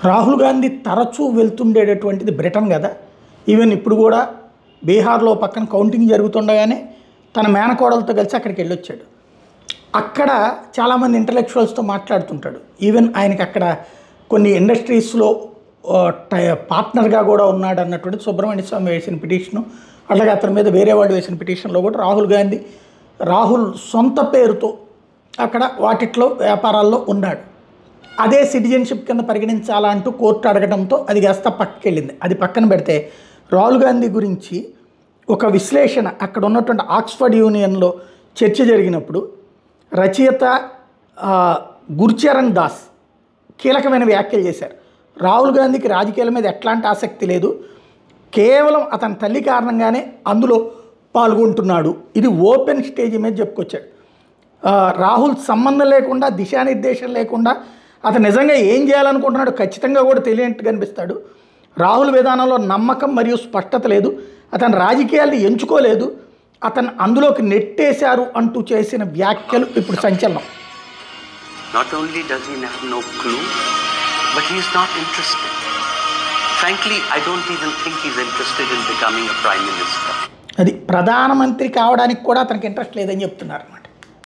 రాహుల్ గాంధీ తరచూ వెళ్తుండేటటువంటిది బ్రిటన్ కదా. ఈవెన్ ఇప్పుడు కూడా బీహార్లో పక్కన కౌంటింగ్ జరుగుతుండగానే తన మేనకోడలతో కలిసి అక్కడికి వెళ్ళొచ్చాడు. అక్కడ చాలామంది ఇంటలెక్చువల్స్తో మాట్లాడుతుంటాడు. ఈవెన్ ఆయనకి అక్కడ కొన్ని ఇండస్ట్రీస్లో పార్ట్నర్గా కూడా ఉన్నాడు అన్నటువంటి సుబ్రహ్మణ్య స్వామి వేసిన పిటిషను, అలాగే అతని మీద వేరే వాళ్ళు వేసిన పిటిషన్లో కూడా రాహుల్ సొంత పేరుతో అక్కడ వాటిట్లో వ్యాపారాల్లో ఉన్నాడు. అదే సిటిజన్షిప్ కింద పరిగణించాలా అంటూ కోర్టు అడగడంతో అది కాస్త పక్కకి వెళ్ళింది. అది పక్కన పెడితే రాహుల్ గాంధీ గురించి ఒక విశ్లేషణ అక్కడ ఉన్నటువంటి ఆక్స్ఫర్డ్ యూనియన్లో చర్చ జరిగినప్పుడు రచయిత గుర్చరణ్ దాస్ కీలకమైన వ్యాఖ్యలు చేశారు. రాహుల్ గాంధీకి రాజకీయాల మీద ఎట్లాంటి ఆసక్తి లేదు, కేవలం అతని తల్లి కారణంగానే అందులో పాల్గొంటున్నాడు. ఇది ఓపెన్ స్టేజ్ మీద చెప్పుకొచ్చాడు. రాహుల్ సంబంధం లేకుండా, దిశానిర్దేశం లేకుండా అతను నిజంగా ఏం చేయాలనుకుంటున్నాడు ఖచ్చితంగా కూడా తెలియనట్టు కనిపిస్తాడు. రాహుల్ విధానంలో నమ్మకం మరియు స్పష్టత లేదు, అతను రాజకీయాల్ని ఎంచుకోలేదు, అతను అందులోకి నెట్టేశారు అంటూ చేసిన వ్యాఖ్యలు ఇప్పుడు సంచలనం. Not only does he have no clue, but he is not interested. Frankly, I don't even think he's interested in becoming a prime minister. అది ప్రధానమంత్రి కావడానికి కూడా అతనికి ఇంట్రెస్ట్ లేదని చెప్తున్నారు.